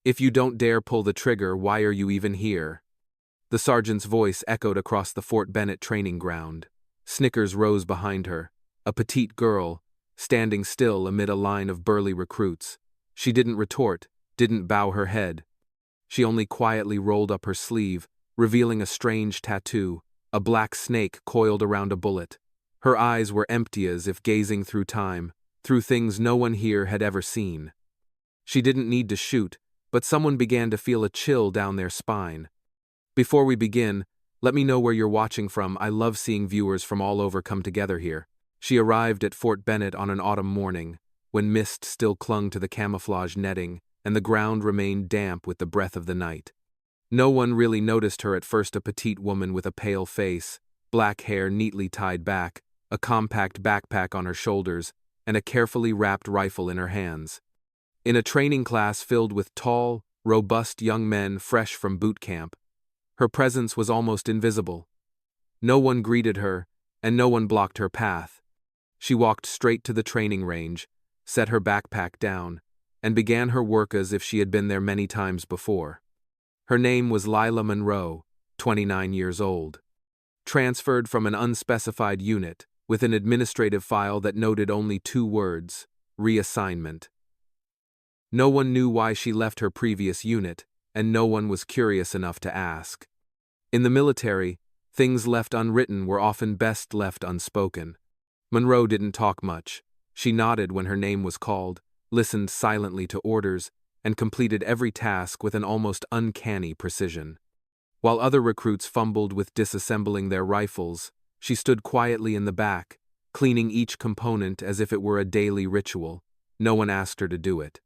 If you don't dare pull the trigger, why are you even here? The sergeant's voice echoed across the Fort Bennet training ground. Snickers rose behind her, a petite girl, standing still amid a line of burly recruits. She didn't retort, didn't bow her head. She only quietly rolled up her sleeve, revealing a strange tattoo, a black snake coiled around a bullet. Her eyes were empty as if gazing through time, through things no one here had ever seen. She didn't need to shoot, but someone began to feel a chill down their spine. Before we begin, let me know where you're watching from. I love seeing viewers from all over come together here. She arrived at Fort Bennet on an autumn morning, when mist still clung to the camouflage netting, and the ground remained damp with the breath of the night. No one really noticed her at first, a petite woman with a pale face, black hair neatly tied back, a compact backpack on her shoulders, and a carefully wrapped rifle in her hands. In a training class filled with tall, robust young men fresh from boot camp, her presence was almost invisible. No one greeted her, and no one blocked her path. She walked straight to the training range, set her backpack down, and began her work as if she had been there many times before. Her name was Lila Monroe, 29 years old. Transferred from an unspecified unit, with an administrative file that noted only 2 words: reassignment. No one knew why she left her previous unit, and no one was curious enough to ask. In the military, things left unwritten were often best left unspoken. Monroe didn't talk much. She nodded when her name was called, listened silently to orders, and completed every task with an almost uncanny precision. While other recruits fumbled with disassembling their rifles, she stood quietly in the back, cleaning each component as if it were a daily ritual. No one asked her to do it.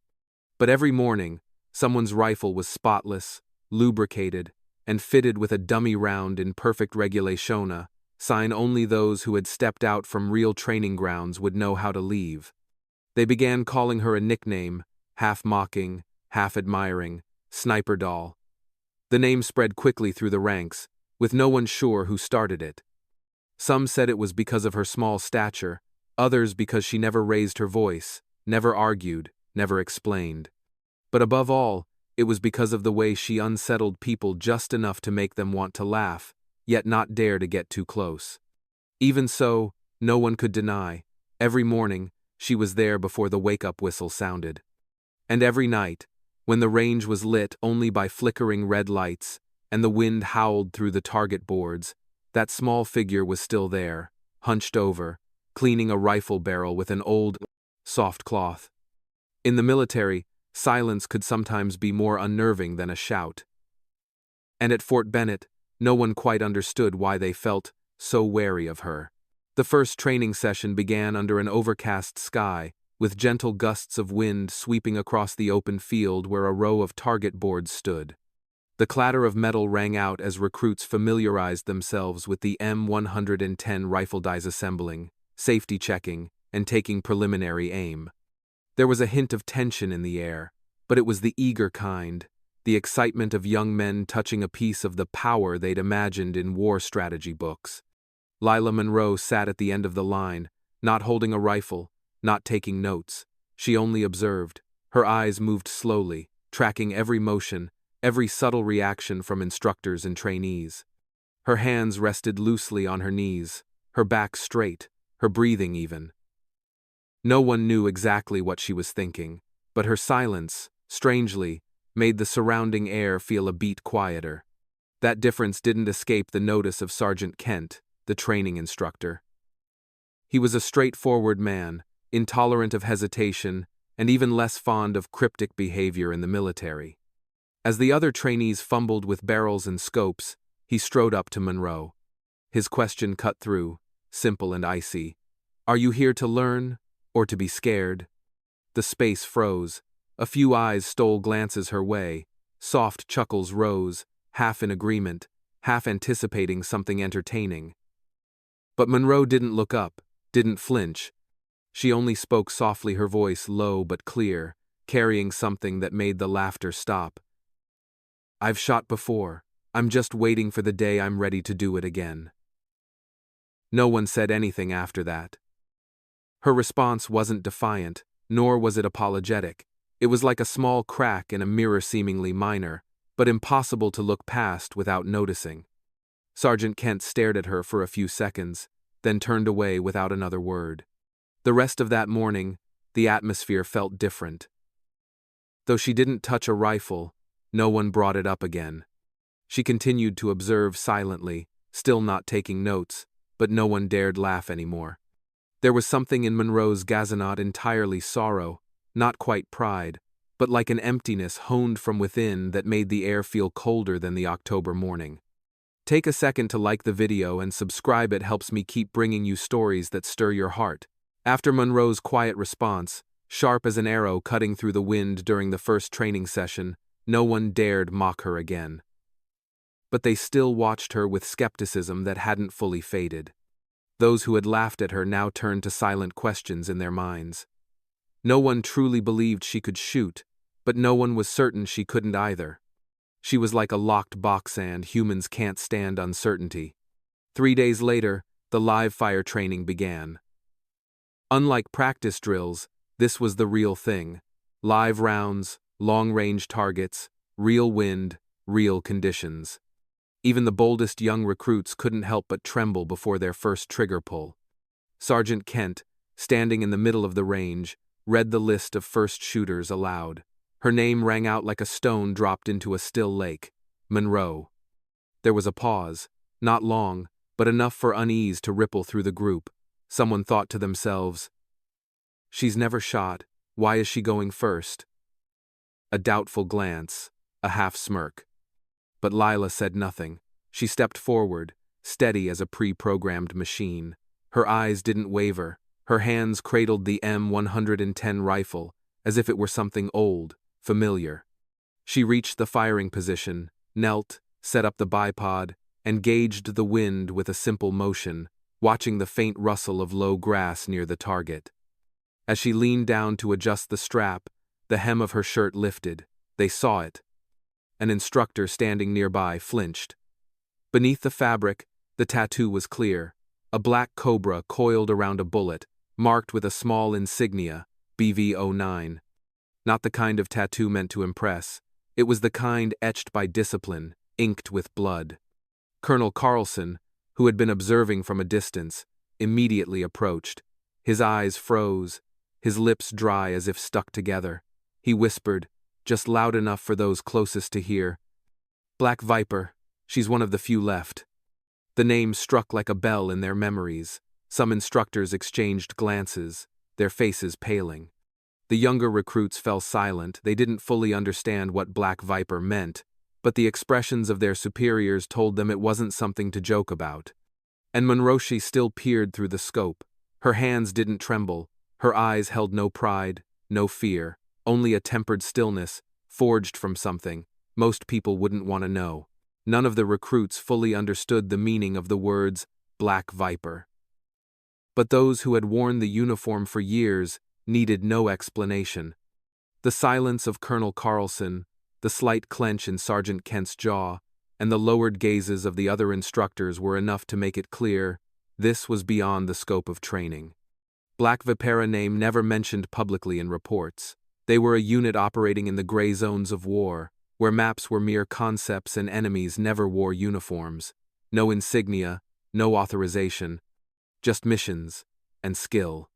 But every morning, someone's rifle was spotless, lubricated, and fitted with a dummy round in perfect regulation, sign only those who had stepped out from real training grounds would know how to leave. They began calling her a nickname, half mocking, half admiring, Sniper Doll. The name spread quickly through the ranks, with no one sure who started it. Some said it was because of her small stature, others because she never raised her voice, never argued, never explained. But above all, it was because of the way she unsettled people just enough to make them want to laugh, yet not dare to get too close. Even so, no one could deny, every morning, she was there before the wake-up whistle sounded. And every night, when the range was lit only by flickering red lights, and the wind howled through the target boards, that small figure was still there, hunched over, cleaning a rifle barrel with an old, soft cloth. In the military, silence could sometimes be more unnerving than a shout. And at Fort Bennet, no one quite understood why they felt so wary of her. The first training session began under an overcast sky, with gentle gusts of wind sweeping across the open field where a row of target boards stood. The clatter of metal rang out as recruits familiarized themselves with the M110 rifle disassembling, safety checking, and taking preliminary aim. There was a hint of tension in the air, but it was the eager kind, the excitement of young men touching a piece of the power they'd imagined in war strategy books. Lila Monroe sat at the end of the line, not holding a rifle, not taking notes. She only observed. Her eyes moved slowly, tracking every motion, every subtle reaction from instructors and trainees. Her hands rested loosely on her knees, her back straight, her breathing even. No one knew exactly what she was thinking, but her silence, strangely, made the surrounding air feel a beat quieter. That difference didn't escape the notice of Sergeant Kent, the training instructor. He was a straightforward man, intolerant of hesitation, and even less fond of cryptic behavior in the military. As the other trainees fumbled with barrels and scopes, he strode up to Monroe. His question cut through, simple and icy. "Are you here to learn, or to be scared?" The space froze. A few eyes stole glances her way. Soft chuckles rose, half in agreement, half anticipating something entertaining. But Monroe didn't look up, didn't flinch. She only spoke softly, her voice low but clear, carrying something that made the laughter stop. "I've shot before. I'm just waiting for the day I'm ready to do it again." No one said anything after that. Her response wasn't defiant, nor was it apologetic. It was like a small crack in a mirror, seemingly minor, but impossible to look past without noticing. Sergeant Kent stared at her for a few seconds, then turned away without another word. The rest of that morning, the atmosphere felt different. Though she didn't touch a rifle, no one brought it up again. She continued to observe silently, still not taking notes, but no one dared laugh anymore. There was something in Monroe's gazonade entirely sorrow, not quite pride, but like an emptiness honed from within that made the air feel colder than the October morning. Take a second to like the video and subscribe. It helps me keep bringing you stories that stir your heart. After Monroe's quiet response, sharp as an arrow cutting through the wind during the first training session, no one dared mock her again. But they still watched her with skepticism that hadn't fully faded. Those who had laughed at her now turned to silent questions in their minds. No one truly believed she could shoot, but no one was certain she couldn't either. She was like a locked box, and humans can't stand uncertainty. 3 days later, the live fire training began. Unlike practice drills, this was the real thing. Live rounds, long-range targets, real wind, real conditions. Even the boldest young recruits couldn't help but tremble before their first trigger pull. Sergeant Kent, standing in the middle of the range, read the list of first shooters aloud. Her name rang out like a stone dropped into a still lake. Monroe. There was a pause, not long, but enough for unease to ripple through the group. Someone thought to themselves, "She's never shot, why is she going first?" A doubtful glance, a half smirk. But Lila said nothing. She stepped forward, steady as a pre-programmed machine. Her eyes didn't waver. Her hands cradled the M110 rifle, as if it were something old, familiar. She reached the firing position, knelt, set up the bipod, and gauged the wind with a simple motion, watching the faint rustle of low grass near the target. As she leaned down to adjust the strap, the hem of her shirt lifted. They saw it. An instructor standing nearby flinched. Beneath the fabric, the tattoo was clear. A black cobra coiled around a bullet, marked with a small insignia, BV-09. Not the kind of tattoo meant to impress. It was the kind etched by discipline, inked with blood. Colonel Carlson, who had been observing from a distance, immediately approached. His eyes froze, his lips dry as if stuck together. He whispered, just loud enough for those closest to hear, "Black Viper, she's one of the few left." The name struck like a bell in their memories. Some instructors exchanged glances, their faces paling. The younger recruits fell silent. They didn't fully understand what Black Viper meant, but the expressions of their superiors told them it wasn't something to joke about. And Monroe still peered through the scope. Her hands didn't tremble. Her eyes held no pride, no fear, only a tempered stillness, forged from something most people wouldn't want to know. None of the recruits fully understood the meaning of the words Black Viper. But those who had worn the uniform for years needed no explanation. The silence of Colonel Carlson, the slight clench in Sergeant Kent's jaw, and the lowered gazes of the other instructors were enough to make it clear this was beyond the scope of training. Black Vipera name never mentioned publicly in reports. They were a unit operating in the gray zones of war, where maps were mere concepts and enemies never wore uniforms. No insignia, no authorization, just missions and skill.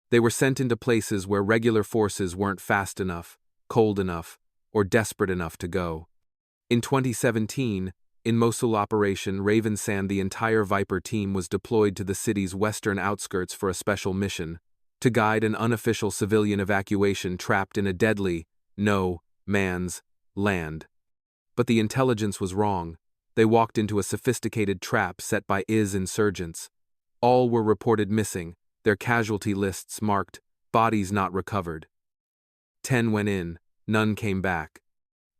They were sent into places where regular forces weren't fast enough, cold enough, or desperate enough to go. In 2017, in Mosul Operation Raven Sand, the entire Viper team was deployed to the city's western outskirts for a special mission, to guide an unofficial civilian evacuation trapped in a deadly, no man's land. But the intelligence was wrong. They walked into a sophisticated trap set by IS insurgents. All were reported missing, their casualty lists marked, bodies not recovered. 10 went in, none came back.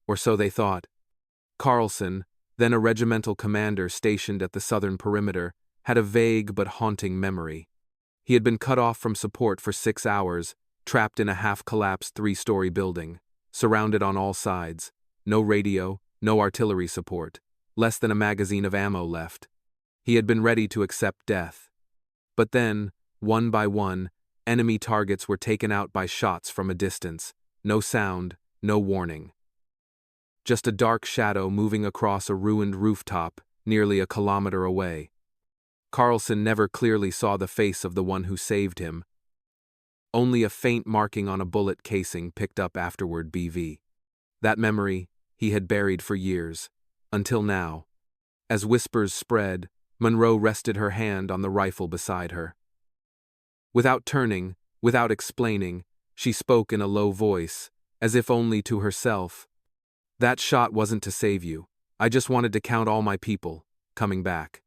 Or so they thought. Carlson, then a regimental commander stationed at the southern perimeter, had a vague but haunting memory. He had been cut off from support for 6 hours, trapped in a half-collapsed 3-story building, surrounded on all sides, no radio, no artillery support, less than a magazine of ammo left. He had been ready to accept death. But then, one by one, enemy targets were taken out by shots from a distance, no sound, no warning. Just a dark shadow moving across a ruined rooftop, nearly a kilometer away. Carlson never clearly saw the face of the one who saved him. Only a faint marking on a bullet casing picked up afterward BV. That memory he had buried for years, until now. As whispers spread, Monroe rested her hand on the rifle beside her. Without turning, without explaining, she spoke in a low voice, as if only to herself. That shot wasn't to save you. I just wanted to count all my people, coming back.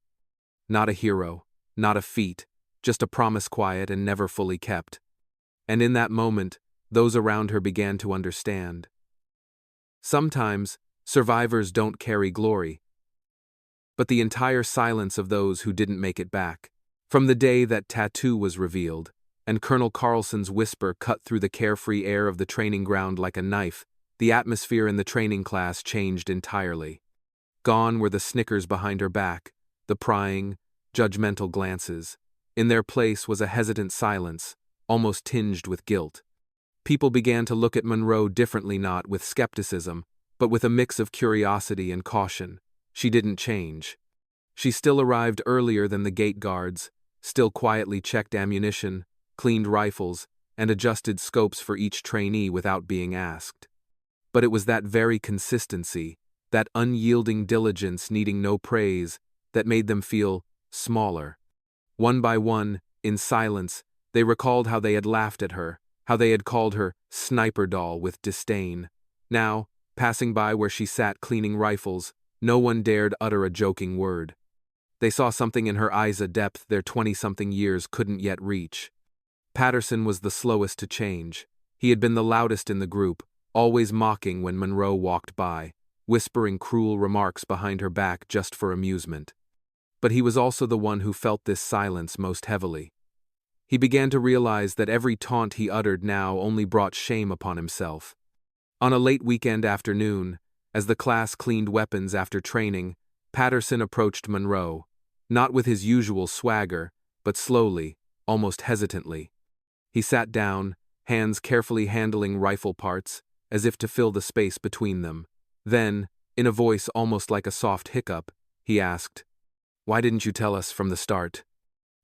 Not a hero, not a feat, just a promise quiet and never fully kept. And in that moment, those around her began to understand. Sometimes, survivors don't carry glory, but the entire silence of those who didn't make it back. From the day that tattoo was revealed, and Colonel Carlson's whisper cut through the carefree air of the training ground like a knife, the atmosphere in the training class changed entirely. Gone were the snickers behind her back, the prying, judgmental glances. In their place was a hesitant silence, almost tinged with guilt. People began to look at Monroe differently, not with skepticism, but with a mix of curiosity and caution. She didn't change. She still arrived earlier than the gate guards, still quietly checked ammunition, cleaned rifles, and adjusted scopes for each trainee without being asked. But it was that very consistency, that unyielding diligence needing no praise, that made them feel smaller. One by one, in silence, they recalled how they had laughed at her, how they had called her sniper doll with disdain. Now, passing by where she sat cleaning rifles, no one dared utter a joking word. They saw something in her eyes, a depth their 20-something years couldn't yet reach. Patterson was the slowest to change. He had been the loudest in the group, always mocking when Monroe walked by, whispering cruel remarks behind her back just for amusement. But he was also the one who felt this silence most heavily. He began to realize that every taunt he uttered now only brought shame upon himself. On a late weekend afternoon, as the class cleaned weapons after training, Patterson approached Monroe, not with his usual swagger, but slowly, almost hesitantly. He sat down, hands carefully handling rifle parts, as if to fill the space between them. Then, in a voice almost like a soft hiccup, he asked, "Why didn't you tell us from the start?"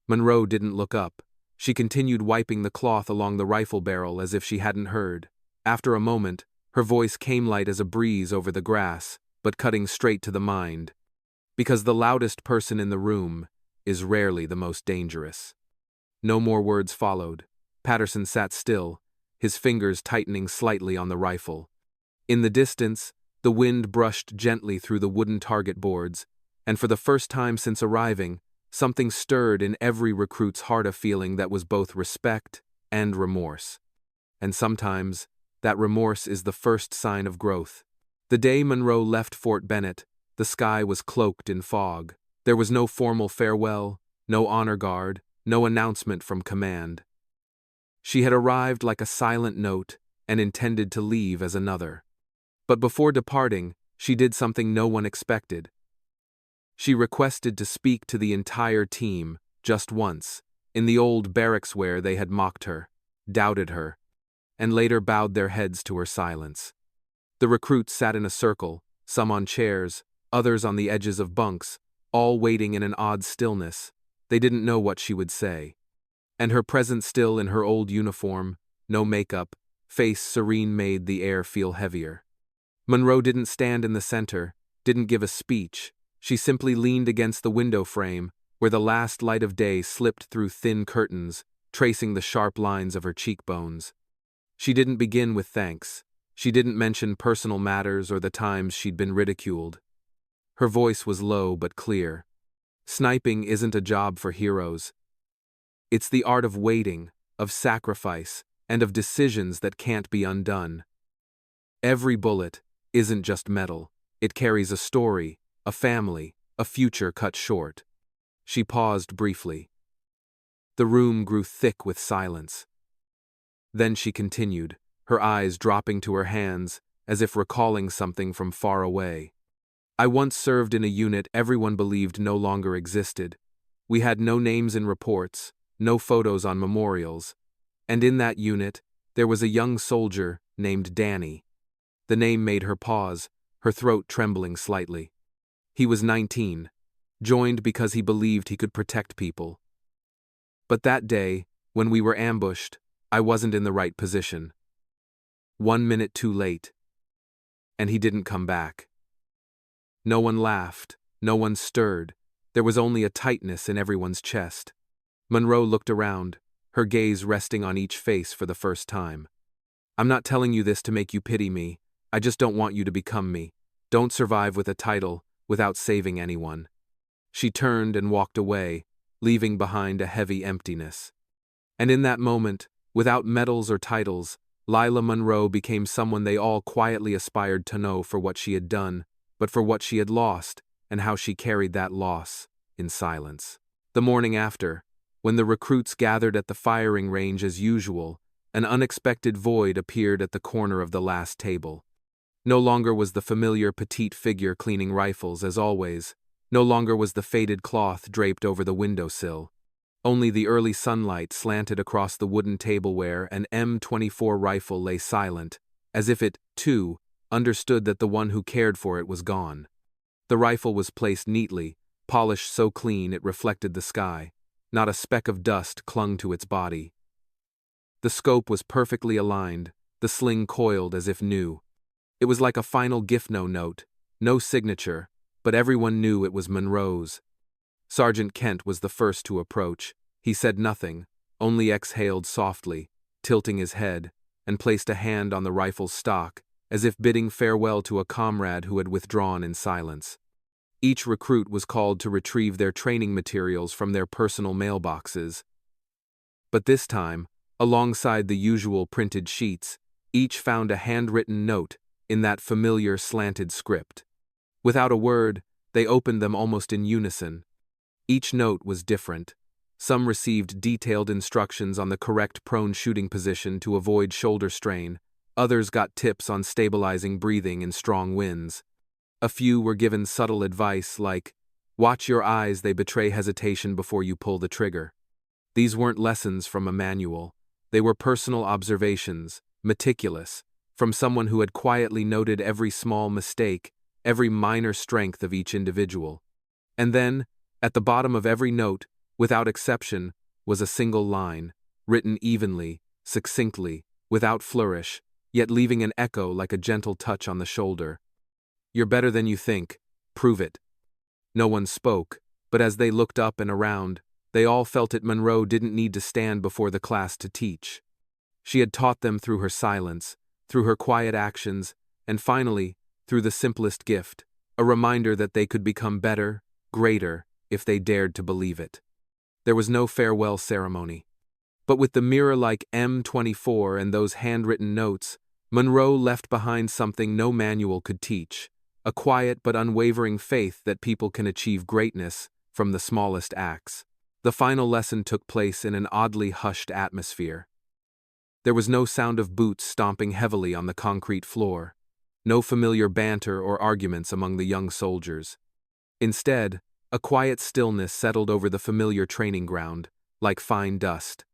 Monroe didn't look up. She continued wiping the cloth along the rifle barrel as if she hadn't heard. After a moment, her voice came light as a breeze over the grass, but cutting straight to the mind. Because the loudest person in the room is rarely the most dangerous. No more words followed. Patterson sat still, his fingers tightening slightly on the rifle. In the distance, the wind brushed gently through the wooden target boards, and for the first time since arriving, something stirred in every recruit's heart, a feeling that was both respect and remorse. And sometimes, that remorse is the first sign of growth. The day Monroe left Fort Bennet, the sky was cloaked in fog. There was no formal farewell, no honor guard, no announcement from command. She had arrived like a silent note and intended to leave as another. But before departing, she did something no one expected. She requested to speak to the entire team, just once, in the old barracks where they had mocked her, doubted her, and later bowed their heads to her silence. The recruits sat in a circle, some on chairs, others on the edges of bunks, all waiting in an odd stillness. They didn't know what she would say. And her presence still in her old uniform, no makeup, face serene made the air feel heavier. Monroe didn't stand in the center, didn't give a speech. She simply leaned against the window frame, where the last light of day slipped through thin curtains, tracing the sharp lines of her cheekbones. She didn't begin with thanks. She didn't mention personal matters or the times she'd been ridiculed. Her voice was low but clear. Sniping isn't a job for heroes. It's the art of waiting, of sacrifice, and of decisions that can't be undone. Every bullet isn't just metal. It carries a story, a family, a future cut short. She paused briefly. The room grew thick with silence. Then she continued, her eyes dropping to her hands, as if recalling something from far away. I once served in a unit everyone believed no longer existed. We had no names in reports, no photos on memorials. And in that unit, there was a young soldier named Danny. The name made her pause, her throat trembling slightly. He was 19, joined because he believed he could protect people. But that day, when we were ambushed, I wasn't in the right position. 1 minute too late. And he didn't come back. No one laughed, no one stirred. There was only a tightness in everyone's chest. Monroe looked around, her gaze resting on each face for the first time. I'm not telling you this to make you pity me. I just don't want you to become me. Don't survive with a title, without saving anyone. She turned and walked away, leaving behind a heavy emptiness. And in that moment, without medals or titles, Lila Monroe became someone they all quietly aspired to know for what she had done, but for what she had lost, and how she carried that loss, in silence. The morning after, when the recruits gathered at the firing range as usual, an unexpected void appeared at the corner of the last table. No longer was the familiar petite figure cleaning rifles as always. No longer was the faded cloth draped over the windowsill. Only the early sunlight slanted across the wooden table where an M24 rifle lay silent, as if it, too, understood that the one who cared for it was gone. The rifle was placed neatly, polished so clean it reflected the sky. Not a speck of dust clung to its body. The scope was perfectly aligned, the sling coiled as if new. It was like a final gift note, no signature, but everyone knew it was Monroe's. Sergeant Kent was the first to approach. He said nothing, only exhaled softly, tilting his head, and placed a hand on the rifle's stock, as if bidding farewell to a comrade who had withdrawn in silence. Each recruit was called to retrieve their training materials from their personal mailboxes. But this time, alongside the usual printed sheets, each found a handwritten note in that familiar slanted script. Without a word, they opened them almost in unison. Each note was different. Some received detailed instructions on the correct prone shooting position to avoid shoulder strain. Others got tips on stabilizing breathing in strong winds. A few were given subtle advice like, "Watch your eyes, they betray hesitation before you pull the trigger." These weren't lessons from a manual. They were personal observations, meticulous, from someone who had quietly noted every small mistake, every minor strength of each individual. And then, at the bottom of every note, without exception, was a single line, written evenly, succinctly, without flourish, yet leaving an echo like a gentle touch on the shoulder. "You're better than you think. Prove it." No one spoke, but as they looked up and around, they all felt it. Monroe didn't need to stand before the class to teach. She had taught them through her silence, through her quiet actions, and finally, through the simplest gift, a reminder that they could become better, greater, if they dared to believe it. There was no farewell ceremony. But with the mirror-like M24 and those handwritten notes, Monroe left behind something no manual could teach, a quiet but unwavering faith that people can achieve greatness from the smallest acts. The final lesson took place in an oddly hushed atmosphere. There was no sound of boots stomping heavily on the concrete floor, no familiar banter or arguments among the young soldiers. Instead, a quiet stillness settled over the familiar training ground, like fine dust.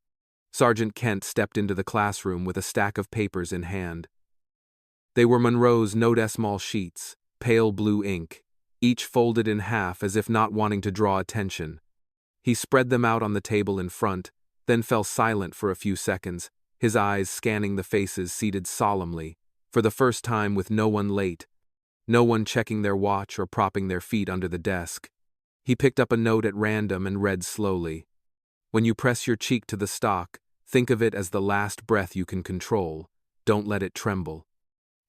Sergeant Kent stepped into the classroom with a stack of papers in hand. They were Monroe's note-small sheets, pale blue ink, each folded in half as if not wanting to draw attention. He spread them out on the table in front, then fell silent for a few seconds, his eyes scanning the faces seated solemnly, for the first time with no one late, no one checking their watch or propping their feet under the desk. He picked up a note at random and read slowly. "When you press your cheek to the stock, think of it as the last breath you can control. Don't let it tremble."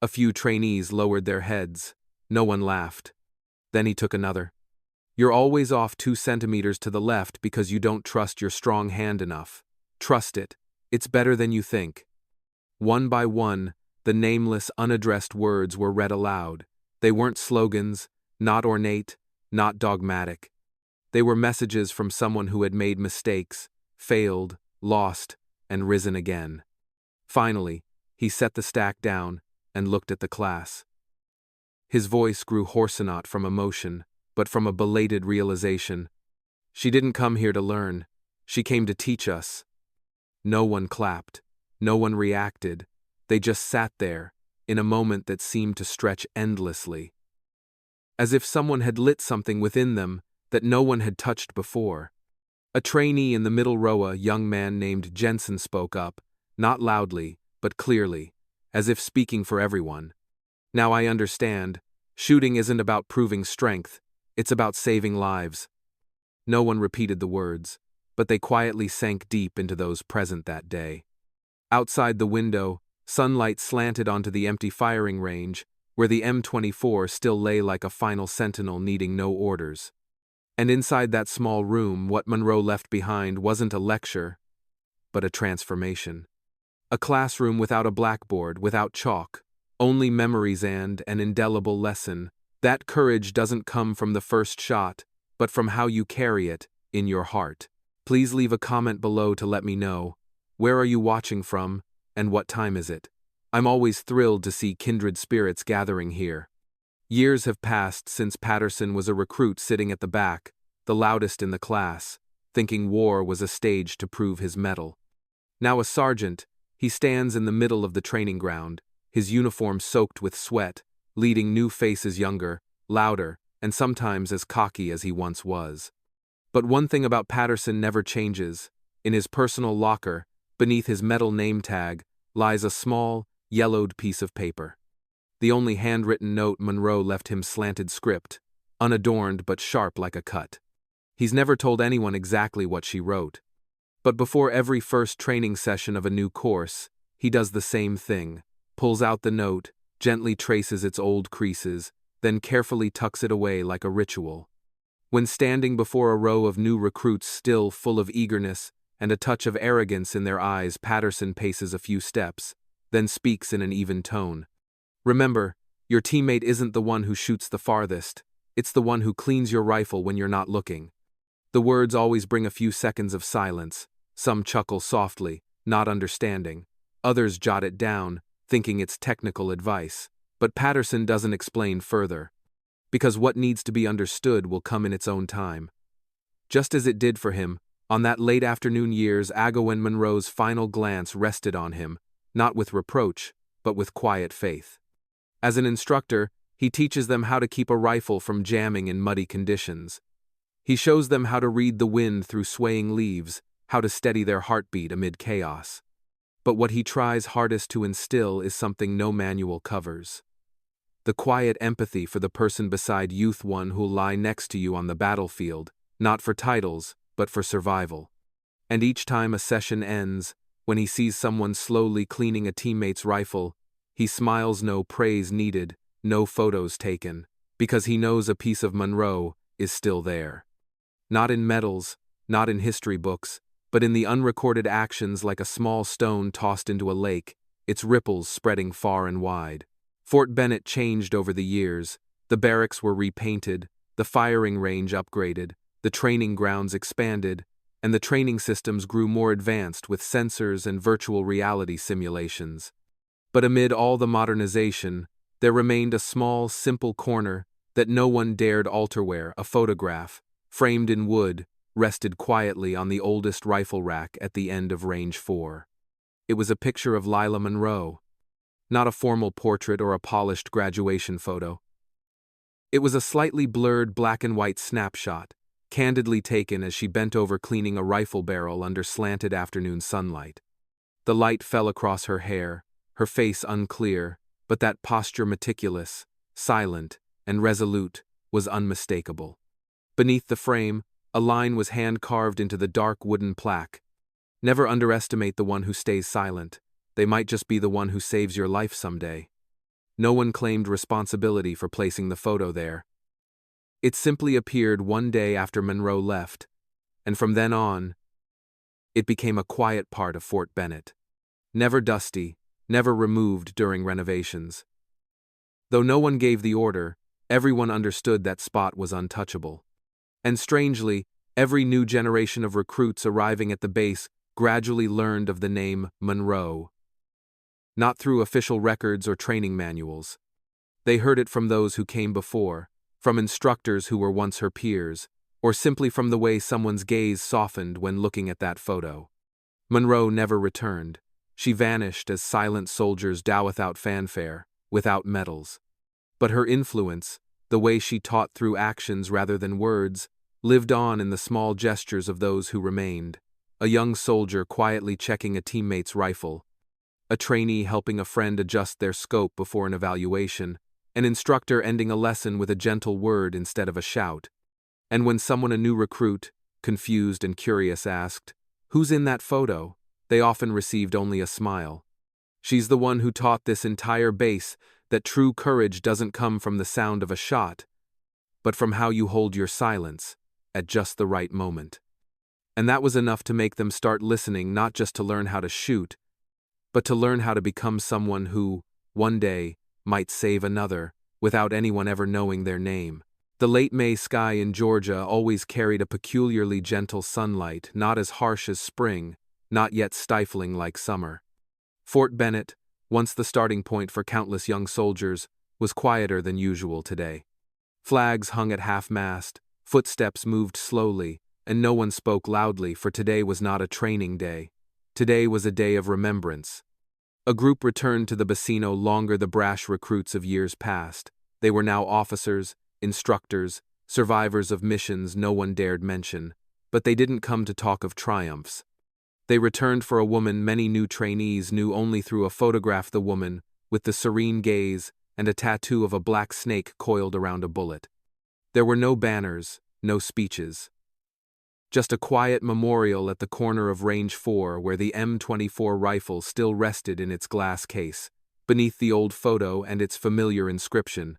A few trainees lowered their heads. No one laughed. Then he took another. "You're always off 2 centimeters to the left because you don't trust your strong hand enough. Trust it. It's better than you think." One by one, the nameless, unaddressed words were read aloud. They weren't slogans, not ornate, not dogmatic. They were messages from someone who had made mistakes, failed, lost, and risen again. Finally, he set the stack down and looked at the class. His voice grew hoarse not from emotion, but from a belated realization. "She didn't come here to learn. She came to teach us." No one clapped. No one reacted. They just sat there, in a moment that seemed to stretch endlessly. As if someone had lit something within them that no one had touched before. A trainee in the middle row, a young man named Jensen, spoke up, not loudly, but clearly, as if speaking for everyone. "Now I understand. Shooting isn't about proving strength, it's about saving lives." No one repeated the words, but they quietly sank deep into those present that day. Outside the window, sunlight slanted onto the empty firing range, where the M24 still lay like a final sentinel needing no orders. And inside that small room, what Monroe left behind wasn't a lecture, but a transformation. A classroom without a blackboard, without chalk, only memories and an indelible lesson. That courage doesn't come from the first shot, but from how you carry it in your heart. Please leave a comment below to let me know, where are you watching from, and what time is it? I'm always thrilled to see kindred spirits gathering here. Years have passed since Patterson was a recruit sitting at the back, the loudest in the class, thinking war was a stage to prove his mettle. Now a sergeant, he stands in the middle of the training ground, his uniform soaked with sweat, leading new faces younger, louder, and sometimes as cocky as he once was. But one thing about Patterson never changes. In his personal locker, beneath his metal name tag, lies a small, yellowed piece of paper. The only handwritten note Monroe left him, slanted script, unadorned but sharp like a cut. He's never told anyone exactly what she wrote. But before every first training session of a new course, he does the same thing, pulls out the note, gently traces its old creases, then carefully tucks it away like a ritual. When standing before a row of new recruits still full of eagerness and a touch of arrogance in their eyes, Patterson paces a few steps, then speaks in an even tone. "Remember, your teammate isn't the one who shoots the farthest, it's the one who cleans your rifle when you're not looking." The words always bring a few seconds of silence. Some chuckle softly, not understanding. Others jot it down, thinking it's technical advice. But Patterson doesn't explain further. Because what needs to be understood will come in its own time. Just as it did for him, on that late afternoon years ago when Monroe's final glance rested on him, not with reproach, but with quiet faith. As an instructor, he teaches them how to keep a rifle from jamming in muddy conditions. He shows them how to read the wind through swaying leaves, how to steady their heartbeat amid chaos. But what he tries hardest to instill is something no manual covers. The quiet empathy for the person beside you, one who'll lie next to you on the battlefield, not for titles, but for survival. And each time a session ends, when he sees someone slowly cleaning a teammate's rifle, he smiles. No praise needed, no photos taken, because he knows a piece of Monroe is still there. Not in medals, not in history books, but in the unrecorded actions, like a small stone tossed into a lake, its ripples spreading far and wide. Fort Bennet changed over the years. The barracks were repainted, the firing range upgraded, the training grounds expanded, and the training systems grew more advanced with sensors and virtual reality simulations. But amid all the modernization, there remained a small, simple corner that no one dared alter, where a photograph, framed in wood, rested quietly on the oldest rifle rack at the end of Range 4. It was a picture of Lila Monroe. Not a formal portrait or a polished graduation photo. It was a slightly blurred black and white snapshot, candidly taken as she bent over cleaning a rifle barrel under slanted afternoon sunlight. The light fell across her hair, her face unclear, but that posture, meticulous, silent, and resolute, was unmistakable. Beneath the frame, a line was hand-carved into the dark wooden plaque. "Never underestimate the one who stays silent. They might just be the one who saves your life someday." No one claimed responsibility for placing the photo there. It simply appeared one day after Monroe left, and from then on, it became a quiet part of Fort Bennet. Never dusty, never removed during renovations. Though no one gave the order, everyone understood that spot was untouchable. And strangely, every new generation of recruits arriving at the base gradually learned of the name Monroe. Not through official records or training manuals. They heard it from those who came before, from instructors who were once her peers, or simply from the way someone's gaze softened when looking at that photo. Monroe never returned, She vanished as silent soldiers dow without fanfare, without medals. But her influence, the way she taught through actions rather than words, lived on in the small gestures of those who remained. A young soldier quietly checking a teammate's rifle, a trainee helping a friend adjust their scope before an evaluation, an instructor ending a lesson with a gentle word instead of a shout. And when a new recruit, confused and curious, asked, "Who's in that photo?" they often received only a smile. She's the one who taught this entire base that true courage doesn't come from the sound of a shot, but from how you hold your silence at just the right moment. And that was enough to make them start listening, not just to learn how to shoot, but to learn how to become someone who, one day, might save another, without anyone ever knowing their name. The late May sky in Georgia always carried a peculiarly gentle sunlight, not as harsh as spring, not yet stifling like summer. Fort Bennet, once the starting point for countless young soldiers, was quieter than usual today. Flags hung at half-mast, footsteps moved slowly, and no one spoke loudly, for today was not a training day. Today was a day of remembrance. A group returned to the Bacino longer the brash recruits of years past. They were now officers, instructors, survivors of missions no one dared mention, but they didn't come to talk of triumphs. They returned for a woman many new trainees knew only through a photograph, the woman with the serene gaze and a tattoo of a black snake coiled around a bullet. There were no banners, no speeches. Just a quiet memorial at the corner of Range 4 where the M24 rifle still rested in its glass case, beneath the old photo and its familiar inscription.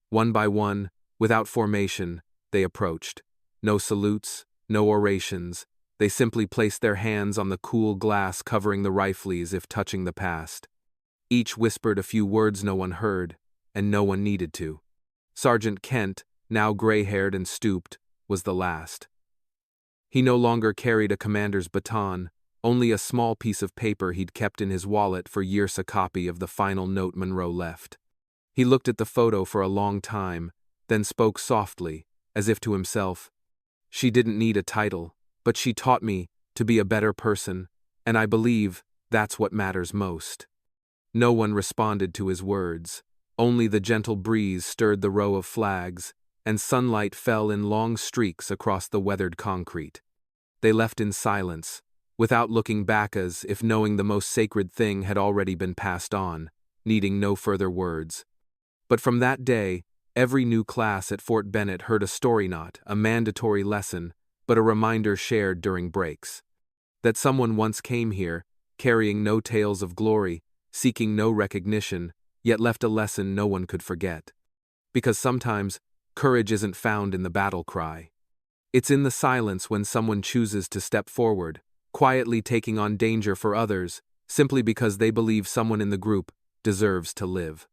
One by one, without formation, they approached. No salutes, no orations. They simply placed their hands on the cool glass covering the rifle as if touching the past. Each whispered a few words no one heard, and no one needed to. Sergeant Kent, now gray-haired and stooped, was the last. He no longer carried a commander's baton, only a small piece of paper he'd kept in his wallet for years, a copy of the final note Monroe left. He looked at the photo for a long time, then spoke softly, as if to himself. "She didn't need a title, but she taught me to be a better person, and I believe that's what matters most." No one responded to his words. Only the gentle breeze stirred the row of flags, and sunlight fell in long streaks across the weathered concrete. They left in silence, without looking back, as if knowing the most sacred thing had already been passed on, needing no further words. But from that day, every new class at Fort Bennet heard a story, not a mandatory lesson, but a reminder shared during breaks. That someone once came here, carrying no tales of glory, seeking no recognition, yet left a lesson no one could forget. Because sometimes, courage isn't found in the battle cry. It's in the silence when someone chooses to step forward, quietly taking on danger for others, simply because they believe someone in the group deserves to live.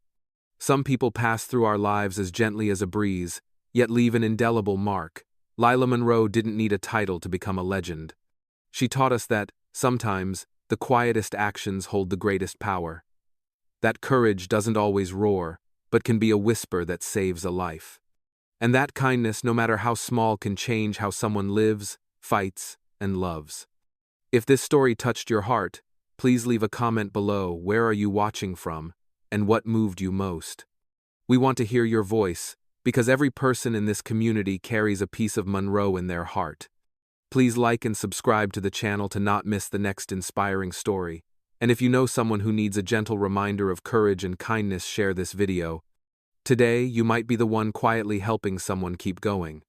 Some people pass through our lives as gently as a breeze, yet leave an indelible mark. Lila Monroe didn't need a title to become a legend. She taught us that, sometimes, the quietest actions hold the greatest power. That courage doesn't always roar, but can be a whisper that saves a life. And that kindness, no matter how small, can change how someone lives, fights, and loves. If this story touched your heart, please leave a comment below. Where are you watching from, and what moved you most? We want to hear your voice, because every person in this community carries a piece of Monroe in their heart. Please like and subscribe to the channel to not miss the next inspiring story. And if you know someone who needs a gentle reminder of courage and kindness, share this video. Today, you might be the one quietly helping someone keep going.